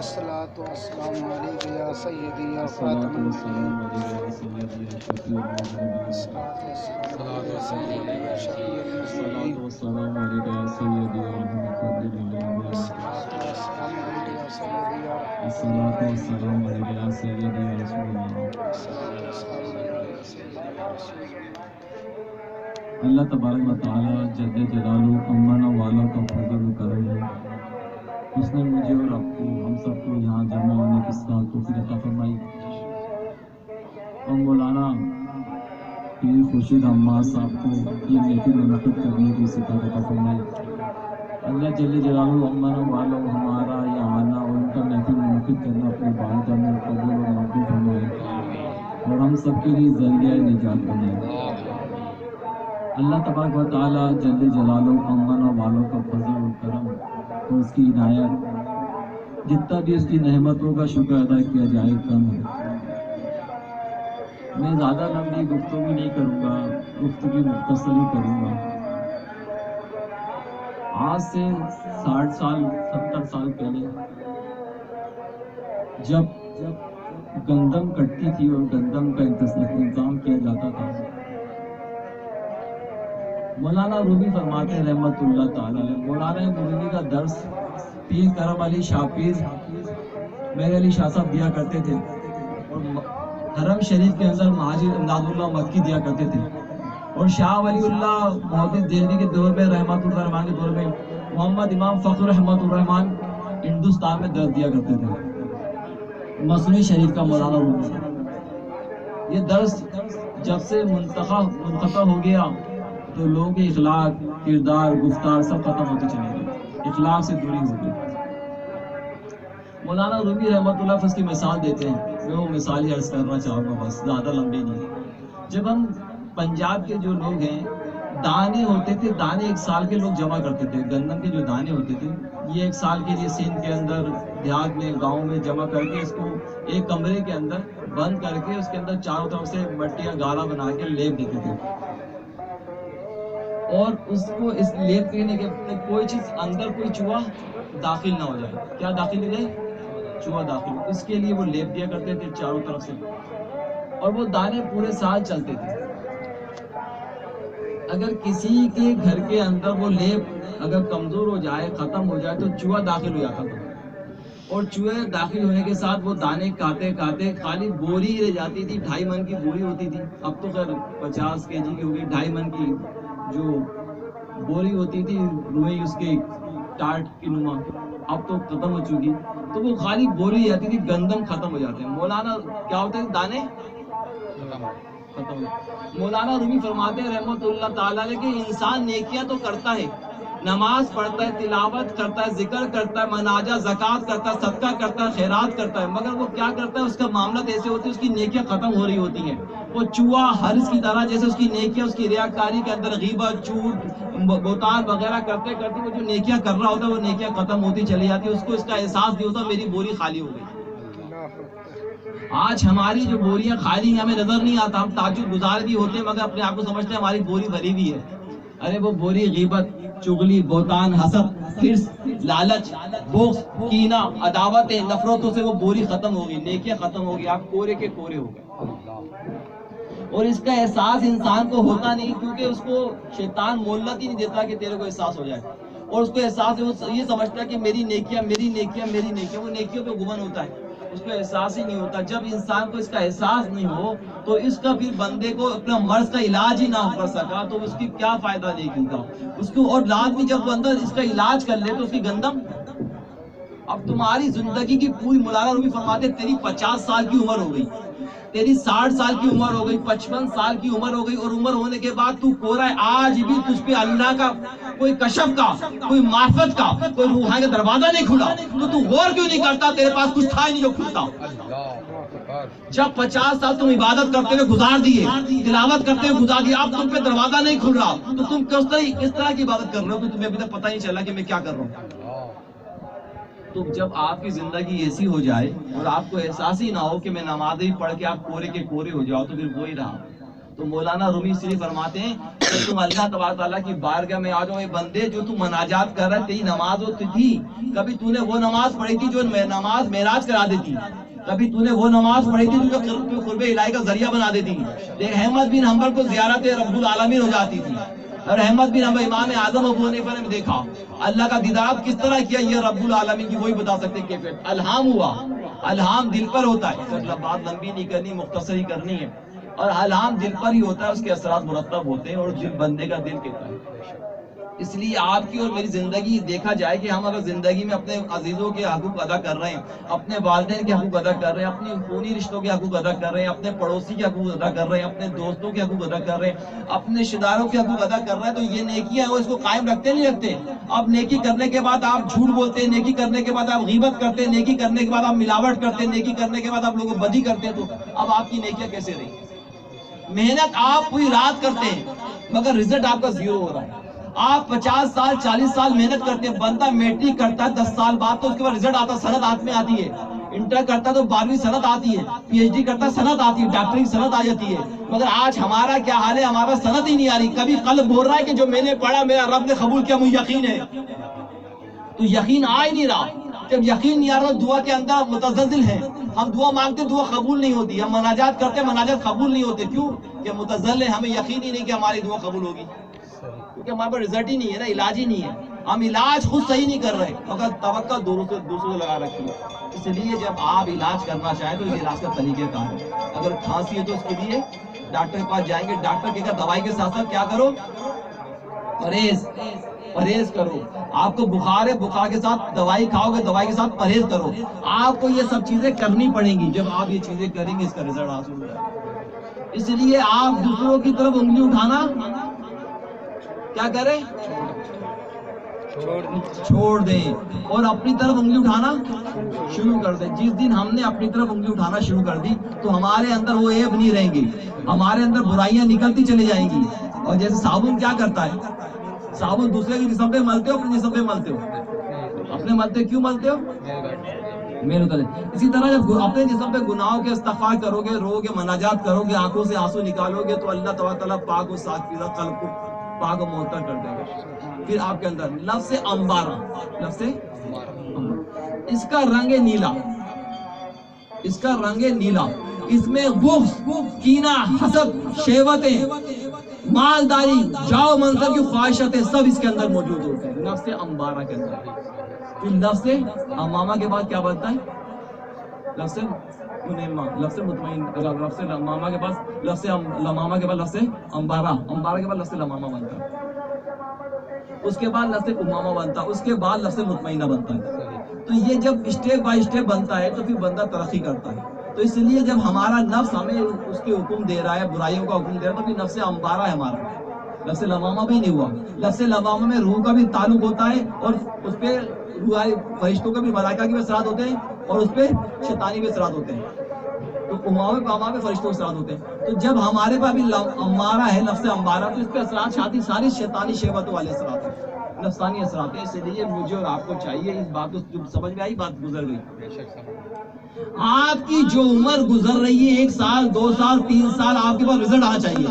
الصلاۃ والسلام علیک یا سیدی یا خاتم النبیین الصلاۃ والسلام علیک یا شفیع المذنبین والسلام علیک یا سیدی یا رحمت للعالمین الصلاۃ والسلام علیک یا سیدی یا رحمت الصلاۃ والسلام علیک یا سیدی یا رسول اللہ الصلاۃ والسلام علیک یا سیدی یا رسول اللہ۔ اللہ تبارک و تعالیٰ جل جلالہ امن والا کا فضل و کرم ہے، اس نے مجھے اور آپ کو ہم سب کو یہاں جمع ہونے کی توفیق عطا فرمائی اور مولانا پیر خورشید عمار صاحب کو یہ محفل منعقد کرنے کی استطاعت عطا فرمائی۔ اللہ جل جلالہ امن والا ہمارا یہ آنا اور ان کا محفل منعقد کرنا اپنے بارگاہ میں قبول اور مقبول فرمائے اور ہم سب کے لیے ذریعہ نجات بنائے۔ اللہ تبارک و تعالیٰ جل جلالہ امن والوں کا فضل و کرم اور اس کی عنایت جتنا بھی اس کی نعمتوں کا شکر ادا کیا جائے کم ہے۔ میں زیادہ لمبی گفتگو نہیں کروں گا، گفتگو مختصر ہی کروں گا۔ آج سے 60 سال 70 سال پہلے جب گندم کٹتی تھی اور گندم کا انتظام کیا جاتا تھا، مولانا رومی فرماتے ہیں رحمت اللہ تعالی علیہ، مولانا رومی کا درس پیر کرم علی شاہ پیر میرے علی شاہ صاحب دیا کرتے تھے اور حرم شریف کے اندر مہاجر امداد اللہ مکی دیا کرتے تھے، اور شاہ ولی اللہ محدث دہلوی کے دور میں رحمت اللہ الرحمن کے دور میں محمد امام فخر رحمت الرحمن ہندوستان میں درس دیا کرتے تھے مصنوعی شریف کا مولانا رومی۔ یہ درس جب سے منقطع ہو گیا تو لوگوں کے اخلاق، کردار، گفتار سب ختم ہوتے چلے گئے، اخلاق سے دوری ہو گئی۔ مولانا رومی رحمت اللہ اس کی مثال دیتے ہیں، میں وہ مثال ہی عرض کرنا چاہوں گا، بس زیادہ لمبی نہیں۔ جب ہم پنجاب کے جو لوگ ہیں، دانے ہوتے تھے، دانے ایک سال کے لوگ جمع کرتے تھے، گندم کے جو دانے ہوتے تھے یہ ایک سال کے لیے سندھ کے اندر، دیہات میں، گاؤں میں جمع کر کے اس کو ایک کمرے کے اندر بند کر کے اس کے اندر چاروں طرف سے مٹی یا گالا بنا کے لیپ دیتے تھے، اور اس کو اس لیپ کرنے کے کوئی چیز اندر کوئی چوہا داخل نہ ہو جائے۔ کیا داخل ہو جائے؟ چوہا داخل، اس کے لیے وہ لیپ دیا کرتے تھے چاروں طرف سے، اور وہ دانے پورے سال چلتے تھے۔ اگر کسی کے گھر کے اندر وہ لیپ اگر کمزور ہو جائے، ختم ہو جائے تو چوہا داخل ہو جاتا تھا، اور چوہے داخل ہونے کے ساتھ وہ دانے کاتے کاتے خالی بوری رہ جاتی تھی، 2.5 من کی بوری ہوتی تھی، اب تو خیر 50 kg کی ہوگی، 2.5 من کی جو بوری ہوتی تھی روئی اس کے ٹاٹ کی نما، اب تو ختم ہو چکی، تو وہ خالی بوری جاتی تھی، گندم ختم ہو جاتے ہیں۔ مولانا کیا ہوتے ہیں؟ دانے ختم۔ مولانا رومی فرماتے ہیں رحمت اللہ تعالی علیہ کہ انسان نیکیاں تو کرتا ہے، نماز پڑھتا ہے، تلاوت کرتا ہے، ذکر کرتا ہے، مناجہ، زکوٰۃ کرتا ہے، صدقہ کرتا ہے، خیرات کرتا ہے، مگر وہ کیا کرتا ہے؟ اس کا معاملات ایسے ہوتے ہیں، اس کی نیکیاں ختم ہو رہی ہوتی ہیں، وہ چوہا حرص کی طرح جیسے اس کی نیکیاں، اس کی ریاکاری کے اندر غیبت، جھوٹ، بہتان وغیرہ کرتے کرتے وہ جو نیکیاں کر رہا ہوتا ہے وہ نیکیاں ختم ہوتی چلی جاتی ہے، اس کو اس کا احساس نہیں ہوتا میری بوری خالی ہو گئی۔ آج ہماری جو بوریاں خالی ہیں ہمیں نظر نہیں آتا، ہم تعجب گزار بھی ہوتے ہیں مگر اپنے آپ کو سمجھتے ہیں ہماری بوری بھری ہوئی ہے۔ ارے وہ بوری غیبت، چغلی، بہتان، حسد، حرص، لالچ، بغض، کینہ، عداوتیں، نفرتوں سے وہ بوری ختم ہو گئی، نیکیاں ختم ہو گئی، آپ کورے کے کورے ہو گئے۔ اور اس کا احساس انسان کو ہوتا نہیں، کیونکہ اس کو شیطان مہلت ہی نہیں دیتا کہ تیرے کو احساس ہو جائے، اور اس کو احساس ہے، وہ یہ سمجھتا ہے کہ میری نیکیاں میری نیکیاں میری نیکیاں، وہ نیکیوں پہ گمن ہوتا ہے، اس کو احساس ہی نہیں ہوتا۔ جب انسان کو اس کا احساس نہیں ہو تو اس کا پھر بندے کو اپنا مرض کا علاج ہی نہ کر سکا تو اس کی کیا فائدہ دیکھے گا اس کو، اور لازمی جب وہ اندر اس کا علاج کر لے تو اس کی گندم۔ اب تمہاری زندگی کی پوری، مولانا رومی فرماتے تیری 50 سال کی عمر ہو گئی، تیری 60 سال کی عمر ہو گئی، 55 سال کی عمر ہو گئی، اور عمر ہونے کے بعد تو کورا ہے، آج بھی تجھ پہ اللہ کا کوئی کشف کا، کوئی معرفت کا، کوئی روحانی کا دروازہ نہیں کھلا، تو غور کیوں نہیں کرتا؟ تیرے پاس کچھ تھا ہی نہیں جو کھلتا۔ جب 50 سال تم عبادت کرتے ہوئے گزار دیے، تلاوت کرتے ہوئے گزار دیے، اب تم پہ دروازہ نہیں کھل رہا، تو تم کس طرح کی عبادت کر رہے ہو؟ تو تمہیں ابھی تک پتہ نہیں چلا کہ میں کیا کر رہا ہوں۔ تو جب آپ کی زندگی ایسی ہو جائے اور آپ کو احساس ہی نہ ہو کہ میں نماز ہی پڑھ کے آپ کورے کے کورے ہو جاؤ، تو پھر وہی رہا، تو تو مولانا رومی اس لیے فرماتے ہیں کہ تم اللہ تبارک تعالیٰ کی بارگاہ میں آ جاؤ، اے بندے جو تم مناجات کر رہے، تیری نماز وہ تھی، کبھی تو نے وہ نماز پڑھی تھی جو نماز معراج کرا دیتی، کبھی تو نے وہ نماز پڑھی تھی جو قرب الہی کا ذریعہ بنا دیتی. دیکھ احمد بن حنبل کو زیارت رب العالمین ہو جاتی تھی، اور احمد بن حنبل امام اعظم ابو حنیفہ نے دیکھا اللہ کا دیدار کس طرح کیا، یہ رب العالمین کی وہی بتا سکتے کیفیت. الہام ہوا، الہام دل پر ہوتا ہے، بات لمبی نہیں کرنی، مختصر ہی کرنی ہے. اور الہام دل پر ہی ہوتا ہے، اس کے اثرات مرتب ہوتے ہیں، اور دل بندے کا دل کہتا ہے. اس لیے آپ کی اور میری زندگی دیکھا جائے کہ ہم اگر زندگی میں اپنے عزیزوں کے حقوق ادا کر رہے ہیں، اپنے والدین کے حقوق ادا کر رہے ہیں، اپنی خونی رشتوں کے حقوق ادا کر رہے ہیں، اپنے پڑوسی کے حقوق ادا کر رہے ہیں، اپنے دوستوں کے حقوق ادا کر رہے ہیں، اپنے رشتہ داروں کے حقوق ادا کر رہے ہیں، تو یہ نیکیاں ہیں، وہ اس کو قائم رکھتے نہیں رکھتے. اب نیکی کرنے کے بعد آپ جھوٹ بولتے ہیں، نیکی کرنے کے بعد آپ غیبت کرتے ہیں، نیکی کرنے کے بعد آپ ملاوٹ کرتے ہیں، نیکی کرنے کے بعد آپ لوگوں کو بدی کرتے ہیں، تو اب آپ کی نیکیاں کیسے رہی؟ محنت آپ پوری رات کرتے ہیں مگر رزلٹ آپ کا زیرو ہو رہا ہے. آپ 50 سال 40 سال محنت کرتے ہیں، بندہ میٹرک کرتا ہے 10 سال بعد تو اس کے بعد رزلٹ آتا ہے، سند ہاتھ میں آتی ہے. انٹر کرتا ہے تو 12ویں سند آتی ہے، پی ایچ ڈی کرتا ہے سند آتی ہے، ڈاکٹری سند آ جاتی ہے. مگر آج ہمارا کیا حال ہے؟ ہمارا سند ہی نہیں آ رہی. کبھی قلب بول رہا ہے کہ جو میں نے پڑھا میرا رب نے قبول کیا، مجھے یقین ہے، تو یقین آ ہی نہیں رہا. جب یقین نہیں آ رہا، دعا کے اندر متزلزل ہیں. ہم دعا مانگتے دعا قبول نہیں ہوتی، ہم مناجات کرتے مناجات قبول نہیں ہوتے. کیوں؟ کہ متزلزل ہیں، ہمیں یقین ہی نہیں کہ ہماری دعا قبول ہوگی، کیونکہ ہمارے پاس رزلٹ ہی نہیں ہے نا، علاج ہی نہیں ہے. ہم علاج خود صحیح نہیں کر رہے مگر توقع دوسروں سے لگا رکھی ہے. اس لیے جب آپ علاج کرنا چاہیں تو علاج کا طریقہ کار ہے. اگر کھانسی ہے تو اس کے لیے ڈاکٹر کے پاس جائیں گے، ڈاکٹر کہے گا دوائی کے ساتھ ساتھ کیا کرو؟ پرہیز کرو. آپ کو بخار ہے، بخار کے ساتھ دوائی کھاؤ گے، دوائی کے ساتھ پرہیز کرو. آپ کو یہ سب چیزیں کرنی پڑیں گی. جب آپ یہ چیزیں کریں گے اس کا رزلٹ حاصل ہو جائے گا. اس لیے آپ دوسروں کی طرف انگلی اٹھانا کیا کریں؟ چھوڑ دیں، اور اپنی طرف انگلی اٹھانا شروع کر دیں. جس دن ہم نے اپنی طرف انگلی اٹھانا شروع کر دی تو ہمارے اندر وہ عیب نہیں رہیں گی، ہمارے اندر برائیاں نکلتی چلی جائیں گی. اور جیسے صابن کیا کرتا ہے، صابن دوسرے کے جسم پہ ملتے ہو، اپنے جسم پہ ملتے ہو، اپنے ملتے کیوں ملتے ہو؟ میل اترے. اسی طرح جب اپنے جسم پہ گناہوں کے استغفار کرو گے، رو گے، مناجات کرو گے، آنکھوں سے آنسو نکالو گے، تو اللہ تعالیٰ پاک و صاف فضا قلب کو پاک و معطر کر دے گا. پھر آپ کے اندر لفظ امبارہ، لفظ اس کا رنگ نیلا، اس کا رنگ نیلا، اس میں بغض، کینہ، حسد، شہوتیں، مالداری، جاؤ منظر کی خواہشاتیں سب اس کے اندر موجود ہوتے ہیں نفس امبارہ کے اندر. پھر لفظ امامہ کے بعد کیا بنتا ہے؟ لفظ منیمہ، لفظ مطمئن. لفظ امامہ کے بعد لفظ لمامہ کے بعد لفظ امبارہ، امبارہ کے بعد لفظ لمامہ بنتا ہے. اس کے بعد لفظ امامہ بنتا ہے، اس کے بعد لفظ مطمئنہ بنتا ہے. تو یہ جب اسٹیپ بائی اسٹیپ بنتا ہے تو پھر بندہ ترقی کرتا ہے. تو اس لیے جب ہمارا نفس ہمیں اس کے حکم دے رہا ہے، برائیوں کا حکم دے رہا ہے، تو پھر نفس امبارہ ہے ہمارا. لفظ لمامہ بھی نہیں ہوا. لفظ لمامہ میں روح کا بھی تعلق ہوتا ہے، اور اس پہ فرشتوں کا بھی، ملائکہ کے بھی اثرات ہوتے ہیں، اور اس پہ شیطانی بھی اثرات ہوتے ہیں. تو امامہ پہ فرشتوں کے اثرات ہوتے ہیں. تو جب ہمارے پاس بھی امارہ ہے، لفظ امبارہ، تو اس پہ اثرات ساری شیطانی شہوتوں والے اثرات ہیں، نفسانی اثرات ہیں. اس لیے مجھے اور آپ کو چاہیے، اس بات کو سمجھ میں آئی، بات گزر گئی. آپ کی جو عمر گزر رہی ہے، 1 سال 2 سال 3 سال، آپ کے پاس رزلٹ آنا چاہیے.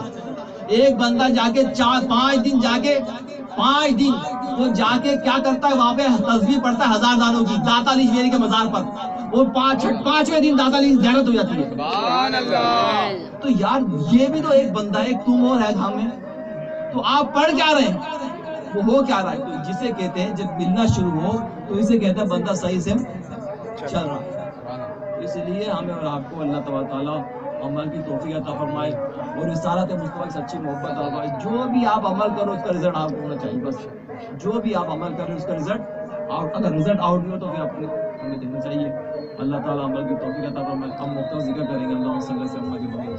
ایک بندہ جا کے 4-5 دن جا کے 5 دن وہ جا کے کیا کرتا ہے، وہاں پہ تسبیح پڑھتا ہے 1000 دانوں کی داتا علی شیری کے مزار پر. وہ 5ویں دن داتا علی کی زیارت ہو جاتی ہے. سبحان اللہ. تو یار یہ بھی تو ایک بندہ ہے، ایک تم اور ہے ہم میں. تو آپ پڑھ کیا رہے ہیں، وہ ہو کیا رہا ہے؟ تو جسے کہتے ہیں جب ملنا شروع ہو تو اسے کہتے ہیں بندہ صحیح سے چل رہا ہے. اس لیے ہمیں اور آپ کو اللہ تعالیٰ عمل کی توفیق عطا فرمائے، اور رسالت مصطفیٰ کی سچی محبت عطا فرمائے. جو بھی آپ عمل کرو اس کا رزلٹ آپ کو ہونا چاہیے. بس جو بھی آپ عمل کرو اس کا رزلٹ آؤٹ، اگر رزلٹ آؤٹ نہیں ہو تو پھر ہمیں دینا چاہیے. اللہ تعالیٰ عمل کی توفیق عطا فرمائے. ہم مختلف ذکر کریں گے اللہ صلی اللہ علیہ وسلم کے بارے میں.